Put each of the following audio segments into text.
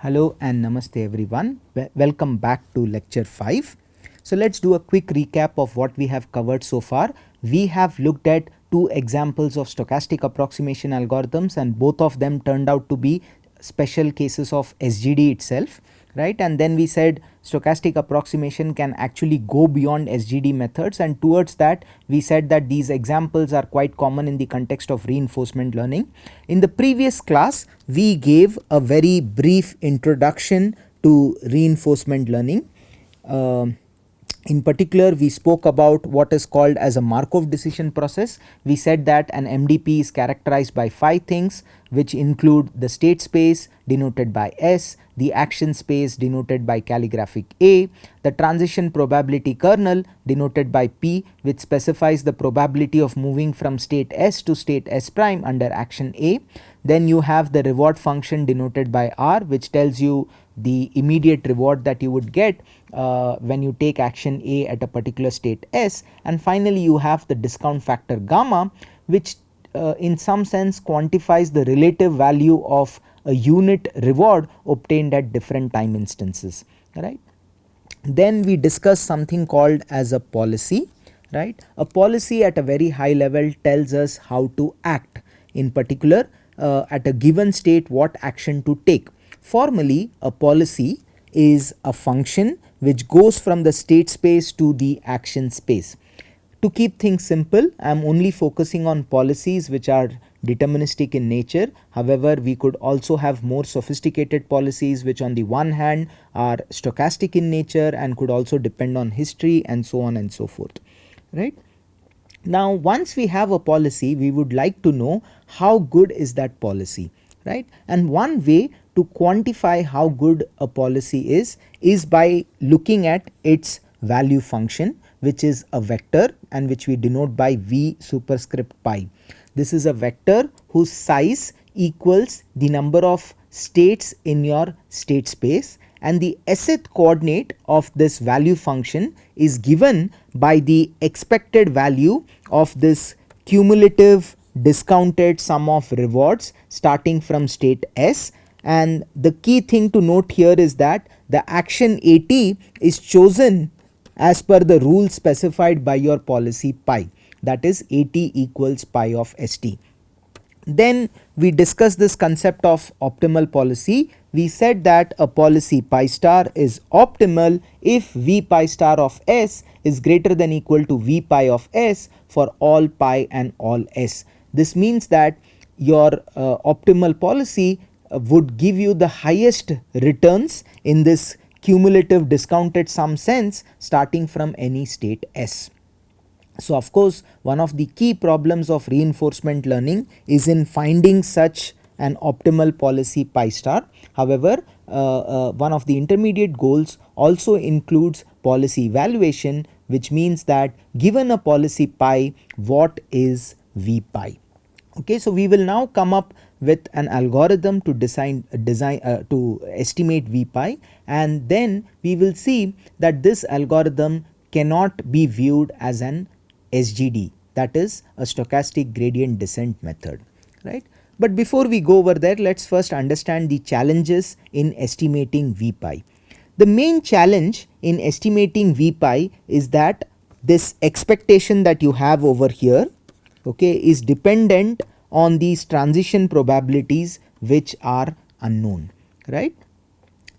Hello and namaste everyone. Welcome back to lecture 5. So let's do a quick recap of what we have covered so far. We have looked at two examples of stochastic approximation algorithms, and both of them turned out to be special cases of SGD itself, right? And then we said stochastic approximation can actually go beyond SGD methods, and towards that we said that these examples are quite common in the context of reinforcement learning. In the previous class we gave a very brief introduction to reinforcement learning. In particular, we spoke about what is called as a Markov decision process. We said that an MDP is characterized by 5 things, which include the state space denoted by S, the action space denoted by calligraphic A, the transition probability kernel denoted by P, which specifies the probability of moving from state S to state S prime under action A. Then you have the reward function denoted by R, which tells you the immediate reward that you would get when you take action A at a particular state S. And finally you have the discount factor gamma, which in some sense quantifies the relative value of a unit reward obtained at different time instances, right. Then we discuss something called as a policy, right. A policy at a very high level tells us how to act, in particular at a given state what action to take. Formally, a policy is a function which goes from the state space to the action space. To keep things simple, I am only focusing on policies which are deterministic in nature. However, we could also have more sophisticated policies which on the one hand are stochastic in nature and could also depend on history and so on and so forth, right. Now once we have a policy, we would like to know how good is that policy, right. And one way to quantify how good a policy is by looking at its value function, which is a vector and which we denote by V superscript pi. This is a vector whose size equals the number of states in your state space, and the ith coordinate of this value function is given by the expected value of this cumulative discounted sum of rewards starting from state S. And the key thing to note here is that the action AT is chosen as per the rule specified by your policy pi, that is AT equals pi of ST. Then we discussed this concept of optimal policy. We said that a policy pi star is optimal if V pi star of S is greater than equal to V pi of S for all pi and all S. This means that your optimal policy would give you the highest returns in this cumulative discounted sum sense starting from any state S. So of course one of the key problems of reinforcement learning is in finding such an optimal policy pi star. However, one of the intermediate goals also includes policy evaluation, which means that given a policy pi, what is V pi? Okay, so we will now come up with an algorithm to to estimate V pi, and then we will see that this algorithm cannot be viewed as an SGD, that is a stochastic gradient descent method, right. But before we go over there, let us first understand the challenges in estimating V pi. The main challenge in estimating V pi is that this expectation that you have over here, okay, is dependent on these transition probabilities which are unknown, right.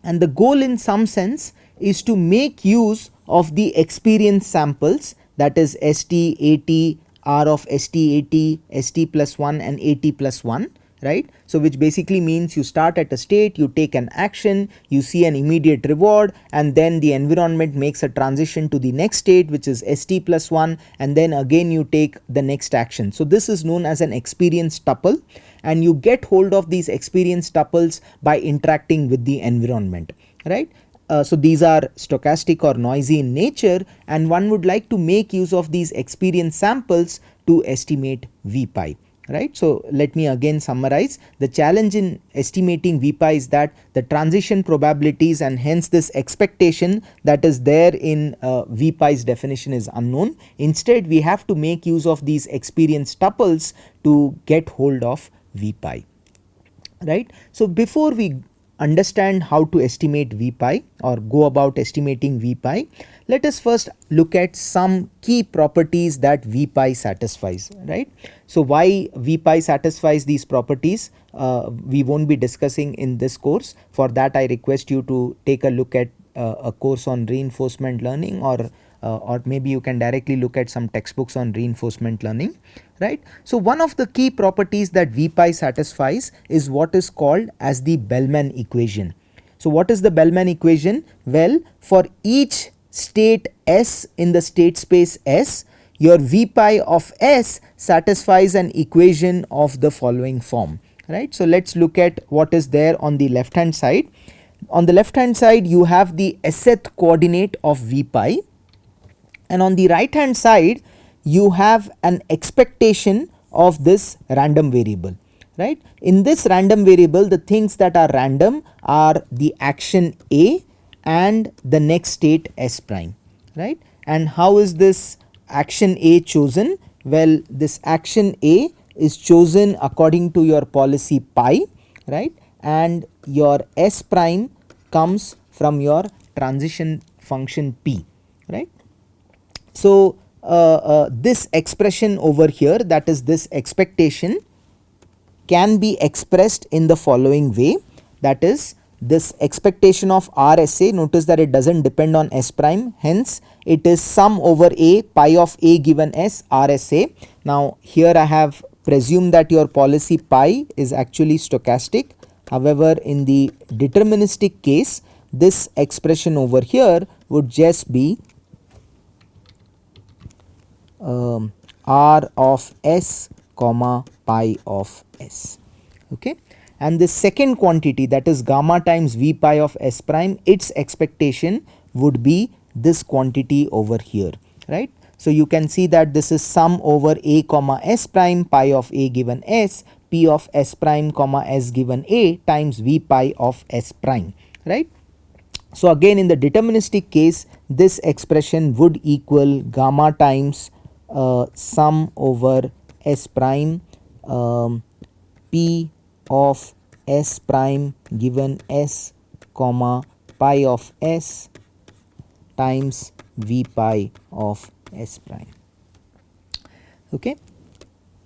And the goal in some sense is to make use of the experience samples, that is ST, AT, R of ST, AT, ST plus 1 and AT plus 1, right. So which basically means you start at a state, you take an action, you see an immediate reward, and then the environment makes a transition to the next state which is ST plus 1, and then again you take the next action. So this is known as an experience tuple, and you get hold of these experience tuples by interacting with the environment, right. So these are stochastic or noisy in nature, and one would like to make use of these experience samples to estimate V pi, right. So let me again summarize. The challenge in estimating V pi is that the transition probabilities and hence this expectation that is there in V pi's definition is unknown. Instead we have to make use of these experience tuples to get hold of V pi, right. So before we understand how to estimate V pi or go about estimating V pi, let us first look at some key properties that V pi satisfies, right. So why V pi satisfies these properties we won't be discussing in this course. For that I request you to take a look at a course on reinforcement learning, or maybe you can directly look at some textbooks on reinforcement learning, right. So one of the key properties that V pi satisfies is what is called as the Bellman equation. So what is the Bellman equation? Well, for each state S in the state space S, your V pi of S satisfies an equation of the following form, right. So let's look at what is there on the left hand side. On the left hand side you have the Sth coordinate of V pi, and on the right hand side you have an expectation of this random variable, right. In this random variable, the things that are random are the action A and the next state S prime, right. And how is this action A chosen? Well, this action A is chosen according to your policy pi, right, and your S prime comes from your transition function P, right. So this expression over here, that is this expectation, can be expressed in the following way, that is this expectation of RSA. Notice that it does not depend on S prime, hence it is sum over A, pi of A given S, RSA. Now here I have presumed that your policy pi is actually stochastic. However, in the deterministic case, this expression over here would just be R of S comma pi of S, okay. And the second quantity, that is gamma times V pi of S prime, its expectation would be this quantity over here, right. So you can see that this is sum over A comma S prime, pi of A given S, P of S prime comma S given A times V pi of S prime, right. So again in the deterministic case, this expression would equal gamma times sum over S prime P of S prime given S comma pi of S times V pi of S prime, okay.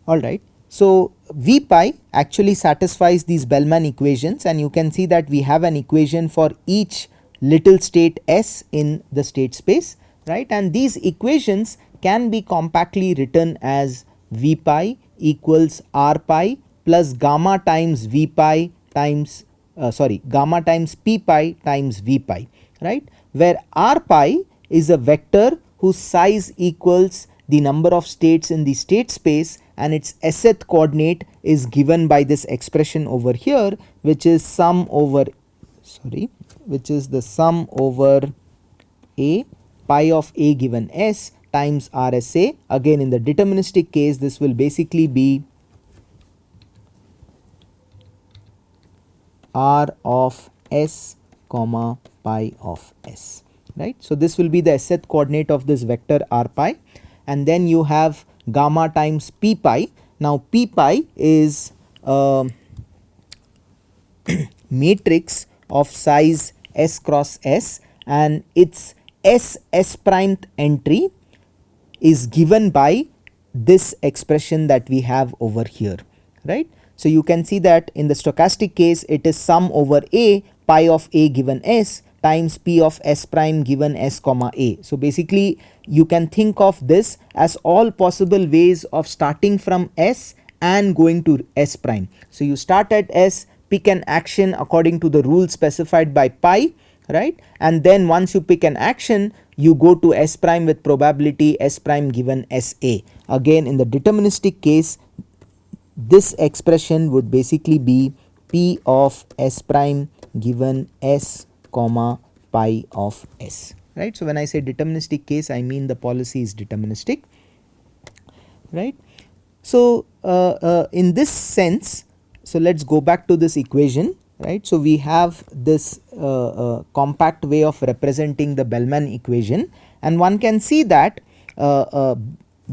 Alright. So V pi actually satisfies these Bellman equations, and you can see that we have an equation for each little state S in the state space, right, and these equations can be compactly written as V pi equals R pi plus gamma times V pi times gamma times P pi times V pi, right, where R pi is a vector whose size equals the number of states in the state space, and its Sth coordinate is given by this expression over here, which is sum over A pi of A given S times RSA. Again in the deterministic case, this will basically be R of S comma pi of S, right. So this will be the Sth coordinate of this vector R pi, and then you have gamma times P pi. Now P pi is a matrix of size S cross S, and its S prime entry is given by this expression that we have over here, right. So you can see that in the stochastic case, it is sum over A pi of A given S times P of S prime given S comma A. So basically you can think of this as all possible ways of starting from S and going to S prime. So you start at S, pick an action according to the rule specified by pi, right, and then once you pick an action, you go to S prime with probability S prime given SA. Again in the deterministic case, this expression would basically be P of S prime given S comma pi of S, right. So when I say deterministic case, I mean the policy is deterministic, right. So in this sense, so let's go back to this equation, right. So we have this compact way of representing the Bellman equation, and one can see that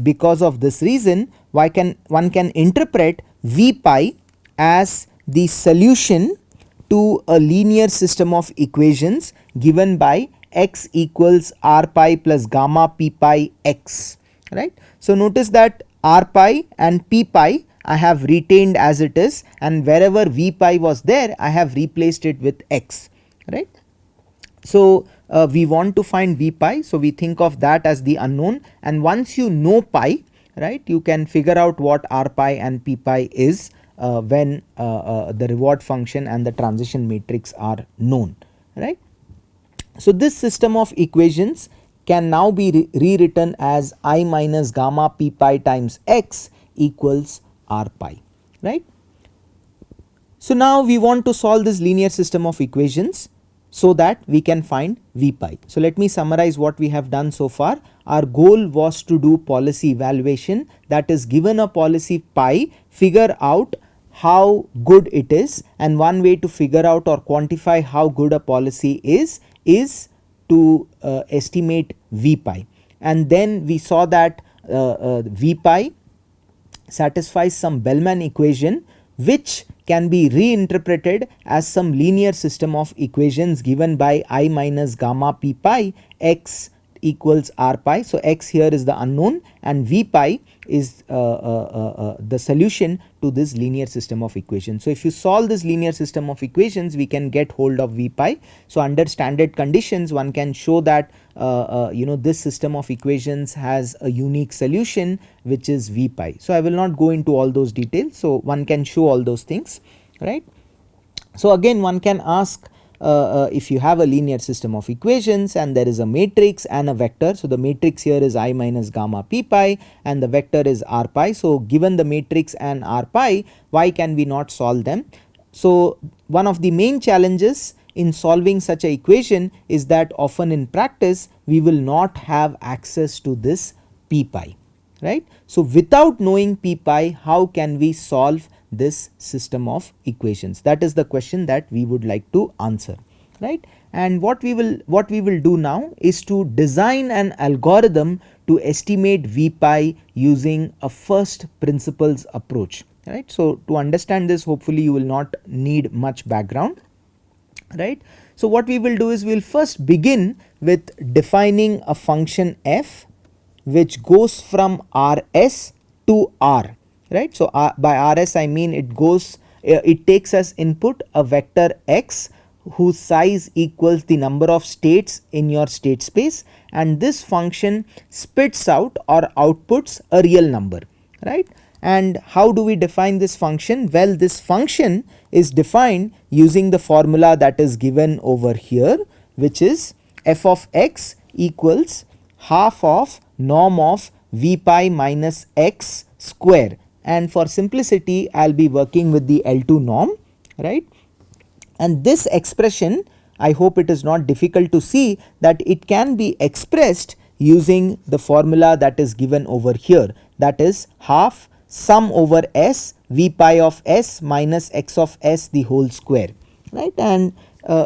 because of this reason one can interpret V pi as the solution to a linear system of equations given by x equals r pi plus gamma p pi x, right. So notice that r pi and p pi I have retained as it is, and wherever v pi was there I have replaced it with x, right. So we want to find v pi, so we think of that as the unknown, and once you know pi, right, you can figure out what r pi and p pi is when the reward function and the transition matrix are known, right. So this system of equations can now be rewritten as I minus gamma p pi times x equals r pi, right. So now we want to solve this linear system of equations so that we can find v pi. So let me summarize what we have done so far. Our goal was to do policy evaluation, that is, given a policy pi, figure out how good it is, and one way to figure out or quantify how good a policy is to estimate v pi, and then we saw that v pi satisfies some Bellman equation which can be reinterpreted as some linear system of equations given by I minus gamma p pi x equals r pi. So x here is the unknown and v pi is the solution to this linear system of equations. So if you solve this linear system of equations, we can get hold of v pi. So under standard conditions one can show that this system of equations has a unique solution which is v pi. So I will not go into all those details, so one can show all those things, right. So again one can ask, if you have a linear system of equations and there is a matrix and a vector, so the matrix here is I minus gamma p pi and the vector is r pi. So given the matrix and r pi, why can we not solve them? So one of the main challenges in solving such a equation is that often in practice we will not have access to this p pi, right. So without knowing p pi, how can we solve this system of equations? That is the question that we would like to answer, right. And what we will do now is to design an algorithm to estimate v pi using a first principles approach, right. So to understand this, hopefully you will not need much background, right. So what we will do is we will first begin with defining a function f which goes from rs to r, right. So by rs I mean it takes as input a vector x whose size equals the number of states in your state space, and this function spits out or outputs a real number, right. And how do we define this function? Well, this function is defined using the formula that is given over here, which is f of x equals half of norm of v pi minus x square, and for simplicity I will be working with the L2 norm, right. And this expression, I hope it is not difficult to see that it can be expressed using the formula that is given over here, that is half sum over s v pi of s minus x of s the whole square, right. And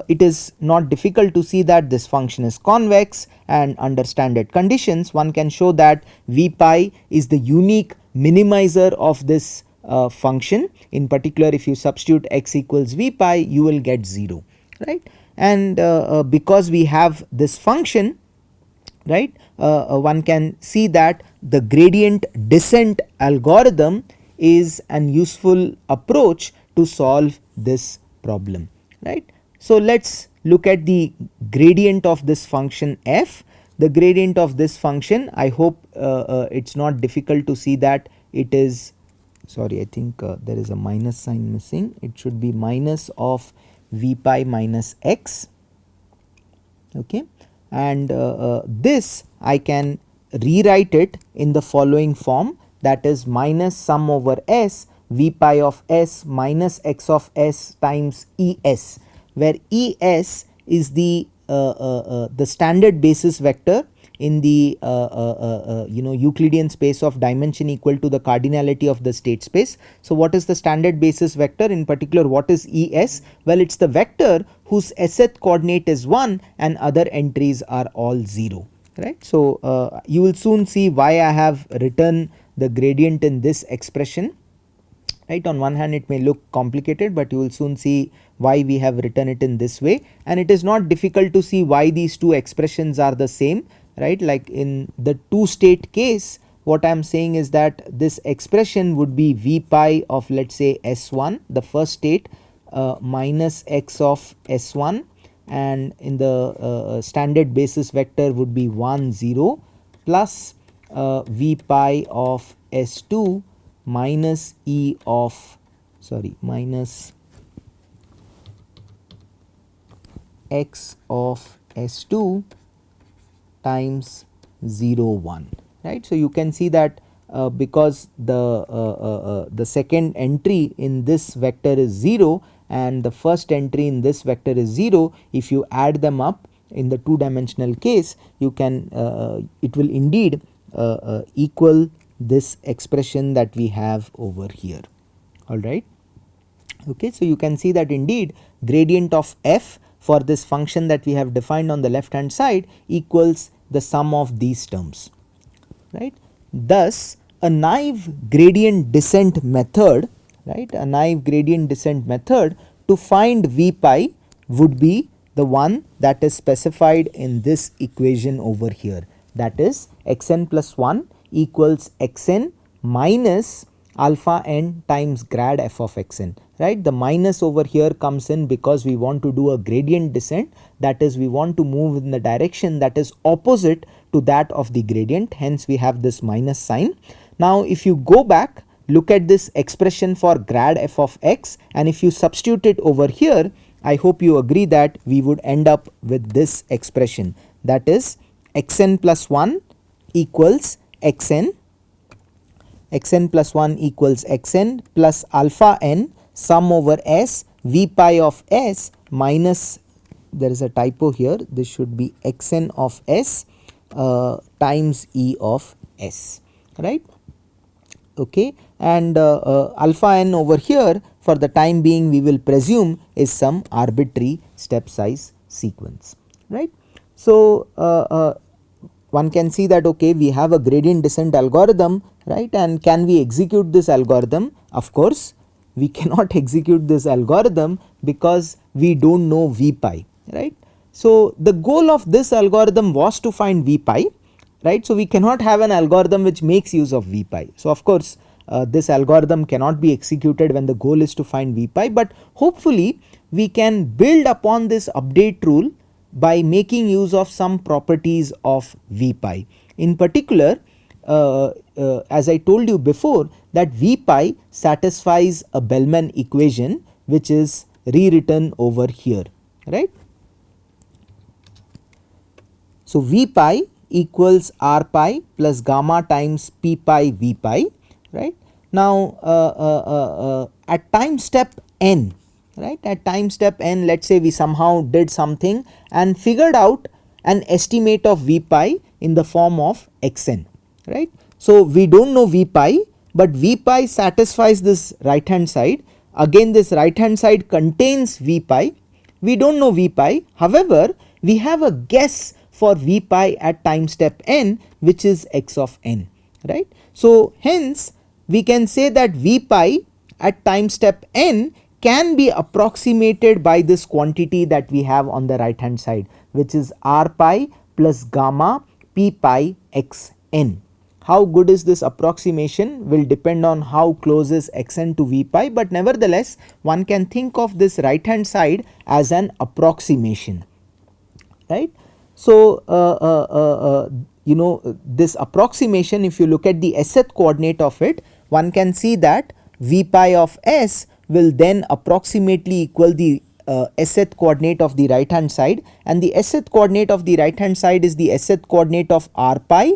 it is not difficult to see that this function is convex, and under standard conditions one can show that v pi is the unique minimizer of this function. In particular, if you substitute x equals v pi, you will get 0, right. And because we have this function, right, one can see that the gradient descent algorithm is an useful approach to solve this problem, right. So let us look at the gradient of this function f. The gradient of this function, I hope it is not difficult to see that it is, sorry, I think there is a minus sign missing, it should be minus of v pi minus x, okay. And this I can rewrite it in the following form, that is minus sum over s v pi of s minus x of s times es, where es is the standard basis vector in the Euclidean space of dimension equal to the cardinality of the state space. So what is the standard basis vector? In particular, what is es? Well, it is the vector whose sth coordinate is 1 and other entries are all 0, right. So you will soon see why I have written the gradient in this expression, right. On one hand it may look complicated, but you will soon see why we have written it in this way, and it is not difficult to see why these two expressions are the same, right. Like in the two state case, what I am saying is that this expression would be v pi of, let us say, S1, the first state, minus x of S1, and in the standard basis vector would be 1 0 plus v pi of S2 minus e of, sorry, minus x of S2 times 0 1, right. So, you can see that because the second entry in this vector is 0 and the first entry in this vector is 0, if you add them up in the two dimensional case, you can it will indeed equal this expression that we have over here, alright. Okay, so you can see that indeed gradient of f for this function that we have defined on the left hand side equals the sum of these terms, right. Thus, a naive gradient descent method, right, a naive gradient descent method to find v pi would be the one that is specified in this equation over here, that is xn plus 1 equals xn minus alpha n times grad f of xn, right. The minus over here comes in because we want to do a gradient descent, that is we want to move in the direction that is opposite to that of the gradient, hence we have this minus sign. Now if you go back, look at this expression for grad f of x, and if you substitute it over here, I hope you agree that we would end up with this expression, that is xn plus 1 equals xn, xn plus 1 equals xn plus alpha n sum over s v pi of s minus, there is a typo here, this should be xn of s times e of s, right. Okay, and alpha n over here for the time being we will presume is some arbitrary step size sequence, right. So, one can see that okay, we have a gradient descent algorithm, right, and can we execute this algorithm? Of course we cannot execute this algorithm because we do not know v pi, right. So, the goal of this algorithm was to find v pi, right. So, we cannot have an algorithm which makes use of v pi. So, of course this algorithm cannot be executed when the goal is to find v pi, but hopefully we can build upon this update rule by making use of some properties of v pi. In particular, as I told you before, that v pi satisfies a Bellman equation which is rewritten over here, right. So, v pi equals r pi plus gamma times p pi v pi, right. Now, at time step n, right, at time step n, let us say we somehow did something and figured out an estimate of v pi in the form of xn, right. So, we do not know v pi, but v pi satisfies this right hand side, again this right hand side contains v pi, we do not know v pi, however we have a guess for v pi at time step n which is x of n, right. So, hence we can say that v pi at time step n can be approximated by this quantity that we have on the right hand side, which is r pi plus gamma p pi x n. How good is this approximation will depend on how close is xn to v pi, but nevertheless one can think of this right hand side as an approximation, right. So, you know, this approximation, if you look at the sth coordinate of it, one can see that v pi of s will then approximately equal the sth coordinate of the right hand side, and the sth coordinate of the right hand side is the sth coordinate of r pi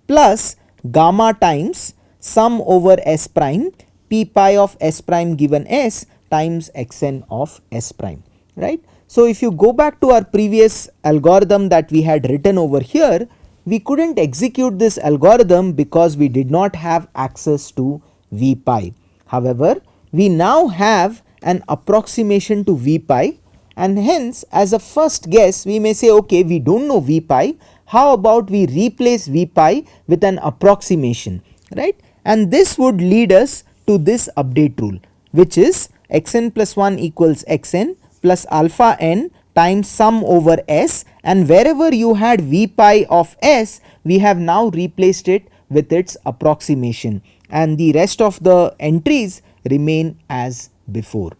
plus gamma times sum over s prime p pi of s prime given s times xn of s prime, right. So, if you go back to our previous algorithm that we had written over here, we could not execute this algorithm because we did not have access to v pi. However, we now have an approximation to v pi, and hence as a first guess we may say okay, we do not know v pi, how about we replace v pi with an approximation, right, and this would lead us to this update rule, which is xn plus 1 equals xn plus alpha n times sum over s, and wherever you had v pi of s, we have now replaced it with its approximation, and the rest of the entries remain as before,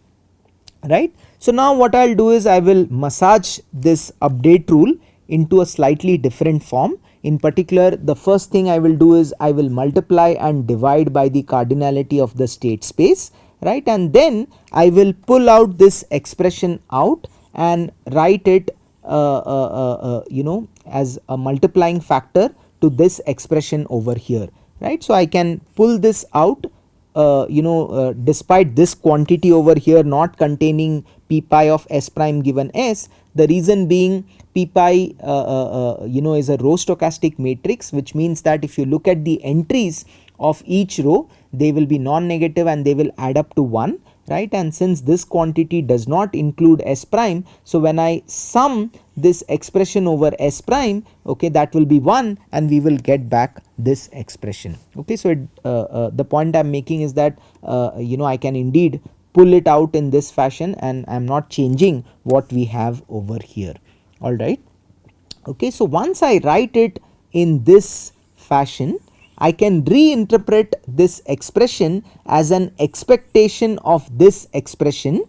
right. So now what I will do is I will massage this update rule into a slightly different form. In particular, the first thing I will do is I will multiply and divide by the cardinality of the state space, right, and then I will pull out this expression out and write it as a multiplying factor to this expression over here, right. So I can pull this out despite this quantity over here not containing p pi of s prime given s. The reason being p pi is a row stochastic matrix, which means that if you look at the entries of each row, they will be non-negative and they will add up to 1, right, and since this quantity does not include s prime, so when I sum this expression over s prime, okay, that will be 1 and we will get back this expression, okay. So the point I am making is that I can indeed pull it out in this fashion and I am not changing what we have over here, alright. Okay, so once I write it in this fashion, I can reinterpret this expression as an expectation of this expression,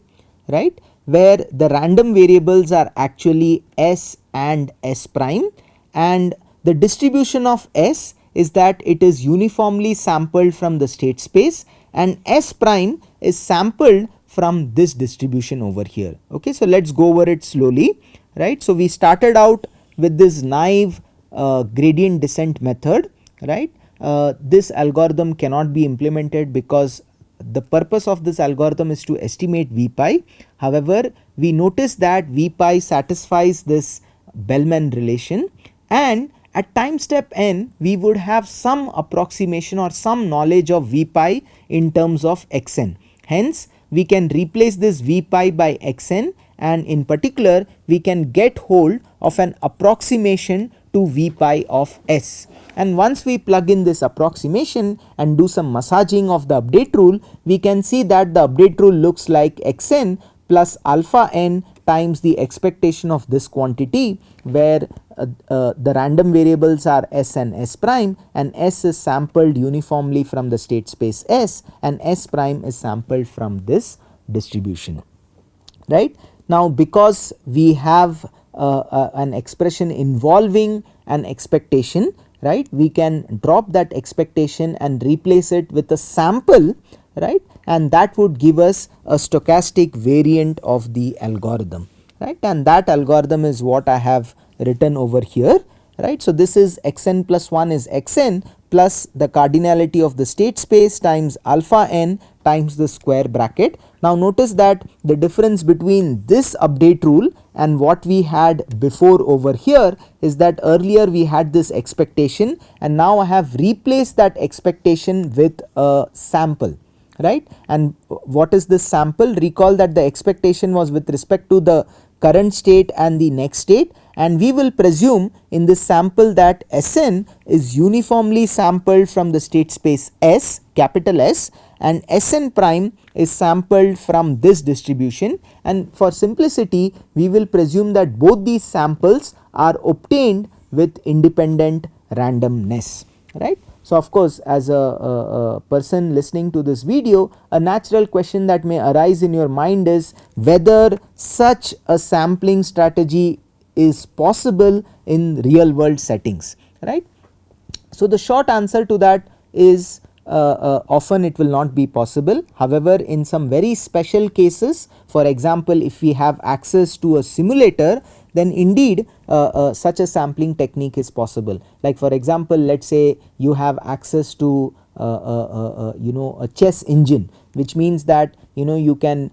right, where the random variables are actually s and s prime, and the distribution of s is that it is uniformly sampled from the state space and s prime is sampled from this distribution over here, okay. So let us go over it slowly, right. So we started out with this naive gradient descent method, right. This algorithm cannot be implemented because the purpose of this algorithm is to estimate v pi. However, we notice that v pi satisfies this Bellman relation, and at time step n we would have some approximation or some knowledge of v pi in terms of xn. Hence we can replace this v pi by xn, and in particular we can get hold of an approximation to v pi of s, and once we plug in this approximation and do some massaging of the update rule, we can see that the update rule looks like xn plus alpha n times the expectation of this quantity, where the random variables are s and s prime, and s is sampled uniformly from the state space s and s prime is sampled from this distribution, right. Now because we have an expression involving an expectation, right, we can drop that expectation and replace it with a sample, right, and that would give us a stochastic variant of the algorithm, right, and that algorithm is what I have written over here, right. So this is xn plus 1 is xn plus the cardinality of the state space times alpha n times the square bracket. Now notice that the difference between this update rule and what we had before over here is that earlier we had this expectation and now I have replaced that expectation with a sample, right. And what is this sample? Recall that the expectation was with respect to the current state and the next state, and we will presume in this sample that Sn is uniformly sampled from the state space S, capital S, and Sn prime is sampled from this distribution, and for simplicity we will presume that both these samples are obtained with independent randomness, right. So of course, as a person listening to this video, a natural question that may arise in your mind is whether such a sampling strategy is possible in real world settings, right. So the short answer to that is often it will not be possible. However, in some very special cases, for example if we have access to a simulator, then indeed such a sampling technique is possible. Like for example, let us say you have access to a chess engine, which means that you can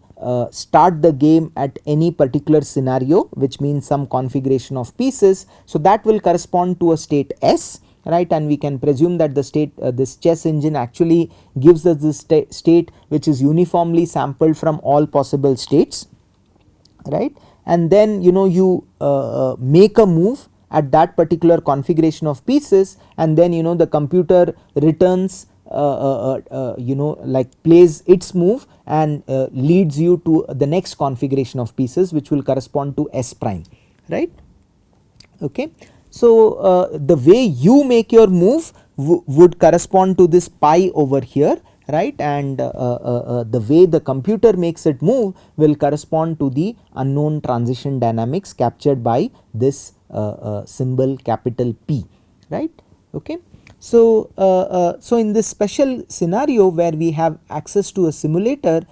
start the game at any particular scenario, which means some configuration of pieces. So that will correspond to a state S, right, and we can presume that the state this chess engine actually gives us this state which is uniformly sampled from all possible states, right, and then you make a move at that particular configuration of pieces, and then the computer returns like plays its move and leads you to the next configuration of pieces which will correspond to S prime, right. Okay. So, the way you make your move would correspond to this pi over here, right, and the way the computer makes it move will correspond to the unknown transition dynamics captured by this symbol capital P, right. Okay. So, so in this special scenario where we have access to a simulator,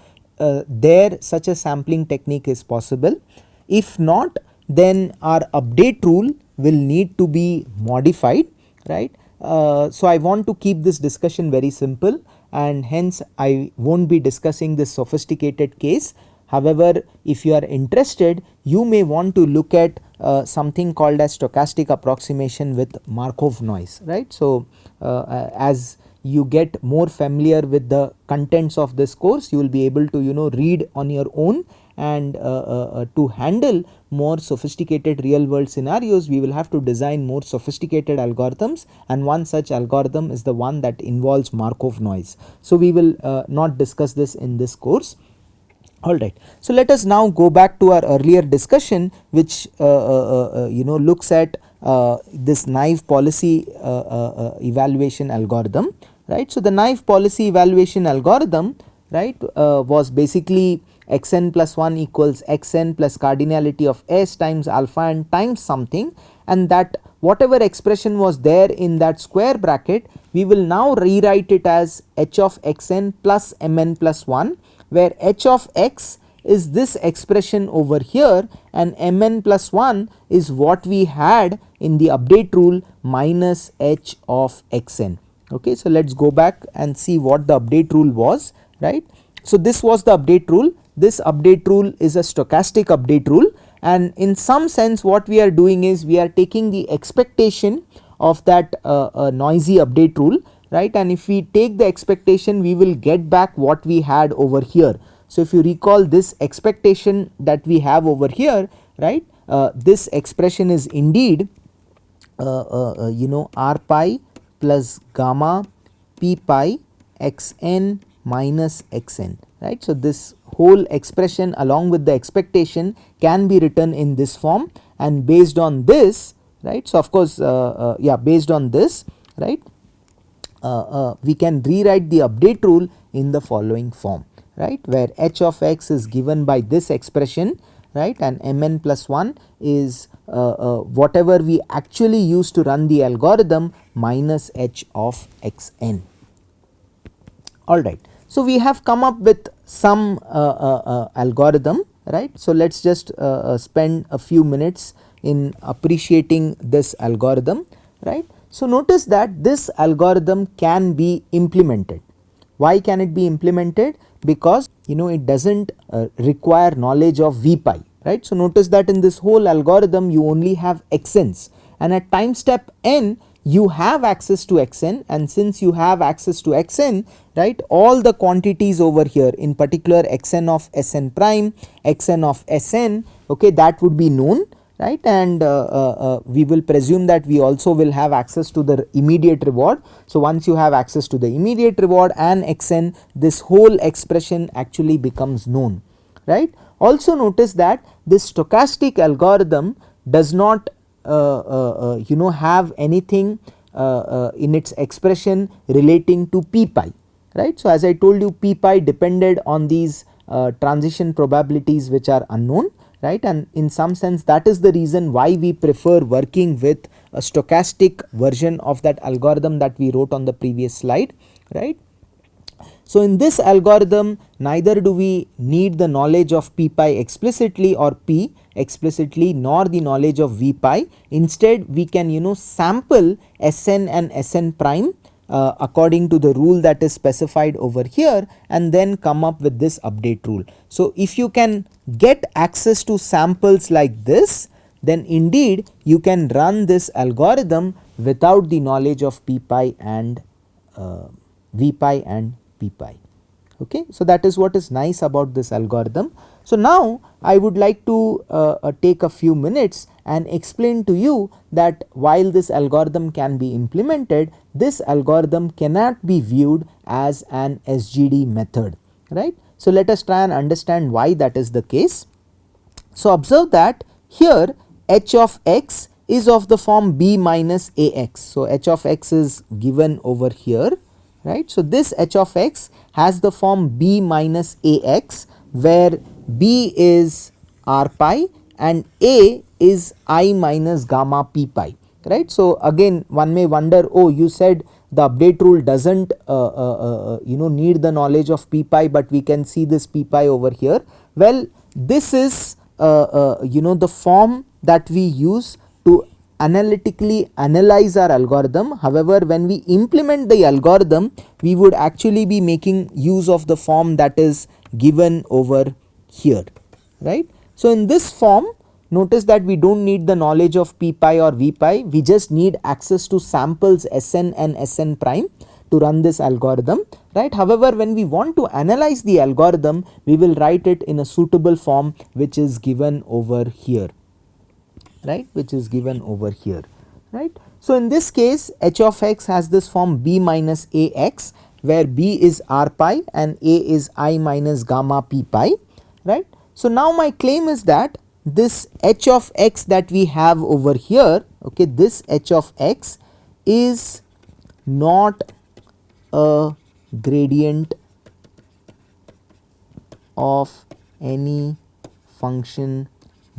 there such a sampling technique is possible. If not, then our update rule will need to be modified, right. So, I want to keep this discussion very simple, and hence I will not be discussing this sophisticated case. However, if you are interested, you may want to look at something called as stochastic approximation with Markov noise, right. So, as you get more familiar with the contents of this course, you will be able to read on your own, and to handle more sophisticated real world scenarios we will have to design more sophisticated algorithms, and one such algorithm is the one that involves Markov noise. So, we will not discuss this in this course. Alright. So, let us now go back to our earlier discussion which looks at this naive policy evaluation algorithm, right. So, the naive policy evaluation algorithm, right, was basically xn plus 1 equals xn plus cardinality of S times alpha n times something, and that whatever expression was there in that square bracket we will now rewrite it as h of xn plus mn plus 1, where h of x is this expression over here and mn plus 1 is what we had in the update rule minus h of xn. Okay. So, let us go back and see what the update rule was, right. So, this was the update rule. This update rule is a stochastic update rule, and in some sense what we are doing is we are taking the expectation of that noisy update rule, right, and if we take the expectation we will get back what we had over here. So, if you recall this expectation that we have over here, right, this expression is indeed r pi plus gamma p pi xn minus xn, right. So, this whole expression along with the expectation can be written in this form, and based on this, right. So, of course, based on this, right, we can rewrite the update rule in the following form, right, where h of x is given by this expression, right, and mn plus 1 is whatever we actually use to run the algorithm minus h of xn. Alright. So, we have come up with some algorithm, right. So, let us just spend a few minutes in appreciating this algorithm, right. So, notice that this algorithm can be implemented. Why can it be implemented? Because it does not require knowledge of v pi, right. So, notice that in this whole algorithm you only have xn's, and at time step n you have access to xn, and since you have access to xn, right, all the quantities over here, in particular xn of Sn prime, xn of Sn, okay, that would be known, right, and we will presume that we also will have access to the immediate reward. So, once you have access to the immediate reward and xn, this whole expression actually becomes known, right. Also notice that this stochastic algorithm does not have anything in its expression relating to p pi, right. So, as I told you, p pi depended on these transition probabilities which are unknown, right, and in some sense that is the reason why we prefer working with a stochastic version of that algorithm that we wrote on the previous slide, right. So, in this algorithm neither do we need the knowledge of p pi explicitly or p explicitly nor the knowledge of v pi. Instead we can sample Sn and Sn prime according to the rule that is specified over here, and then come up with this update rule. So, if you can get access to samples like this, then indeed you can run this algorithm without the knowledge of p pi and v pi and p pi. Okay. So, that is what is nice about this algorithm. So now I would like to take a few minutes and explain to you that while this algorithm can be implemented, this algorithm cannot be viewed as an SGD method, right. So let us try and understand why that is the case. So observe that here h of x is of the form b minus ax. So h of x is given over here, right. So this h of x has the form b minus ax, where b is r pi and a is I minus gamma p pi, right. So again one may wonder, oh, you said the update rule doesn't need the knowledge of p pi, but we can see this p pi over here. Well, this is the form that we use to analytically analyze our algorithm. However, when we implement the algorithm, we would actually be making use of the form that is given over here, right. So in this form, notice that we don't need the knowledge of p pi or v pi, we just need access to samples Sn and Sn prime to run this algorithm, right. However, when we want to analyze the algorithm, we will write it in a suitable form which is given over here, right, which is given over here, right. So in this case, h of x has this form b minus ax, where b is r pi and a is I minus gamma p pi, right. So now my claim is that this h of x that we have over here, okay, this h of x is not a gradient of any function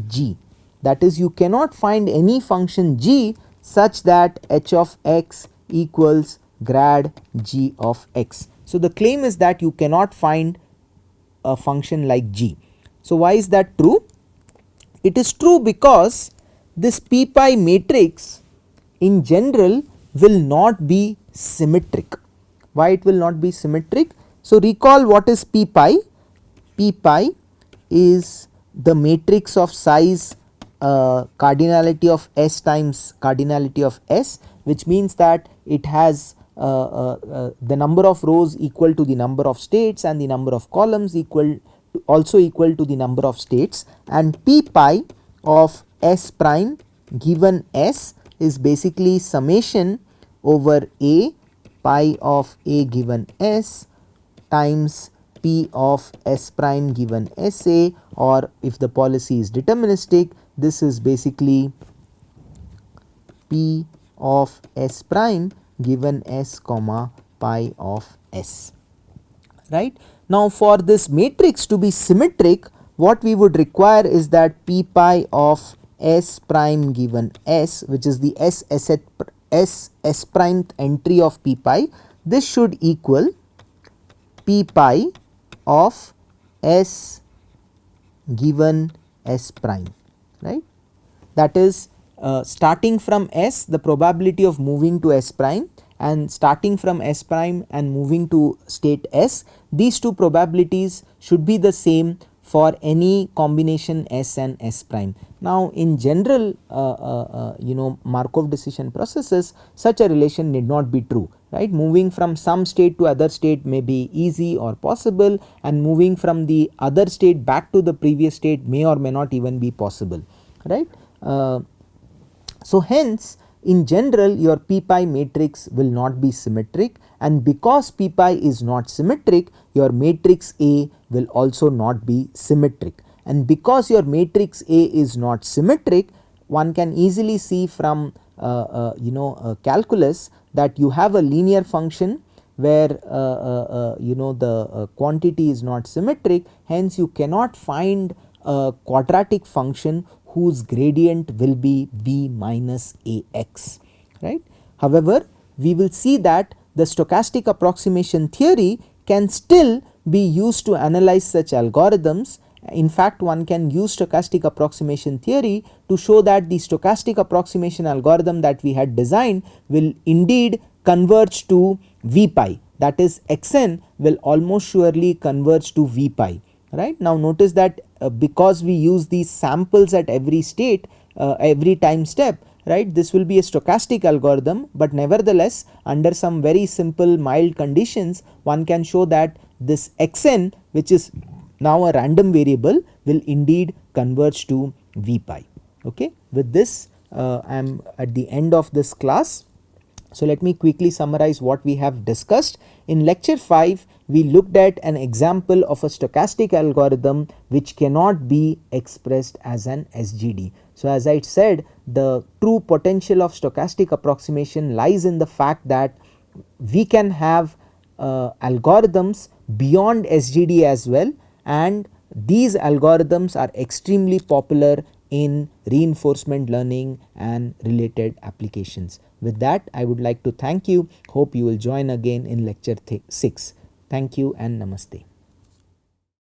g. That is, you cannot find any function g such that h of x equals grad g of x. So the claim is that you cannot find a function like g. So why is that true? It is true because this p pi matrix in general will not be symmetric. Why it will not be symmetric? So recall what is p pi. P pi is the matrix of size cardinality of s times cardinality of s, which means that it has the number of rows equal to the number of states and the number of columns also equal to the number of states, and p pi of s prime given s is basically summation over a pi of a given s times p of s prime given sa, or if the policy is deterministic, this is basically p of s prime given s comma pi of s, right. Now for this matrix to be symmetric, what we would require is that p pi of s prime given s, which is the s prime entry of p pi, this should equal p pi of s given s prime, right. That is, starting from s, the probability of moving to s prime, and starting from s prime and moving to state s, these two probabilities should be the same for any combination s and s prime. Now in general Markov decision processes, such a relation need not be true, right. Moving from some state to other state may be easy or possible, and moving from the other state back to the previous state may or may not even be possible, right. So hence in general your p pi matrix will not be symmetric, and because p pi is not symmetric, your matrix A will also not be symmetric, and because your matrix A is not symmetric, one can easily see from calculus that you have a linear function where the quantity is not symmetric, hence you cannot find a quadratic function whose gradient will be b minus ax, right. However, we will see that the stochastic approximation theory can still be used to analyze such algorithms. In fact, one can use stochastic approximation theory to show that the stochastic approximation algorithm that we had designed will indeed converge to v pi, that is xn will almost surely converge to v pi, right. Now notice that because we use these samples at every state, every time step, right, this will be a stochastic algorithm, but nevertheless under some very simple mild conditions one can show that this xn, which is Now a random variable will indeed converge to v pi. Okay. With this I am at the end of this class. So let me quickly summarize what we have discussed. In lecture 5, we looked at an example of a stochastic algorithm which cannot be expressed as an SGD. So as I said, the true potential of stochastic approximation lies in the fact that we can have algorithms beyond SGD as well, and these algorithms are extremely popular in reinforcement learning and related applications. With that, I would like to thank you. Hope you will join again in lecture 6. Thank you and namaste.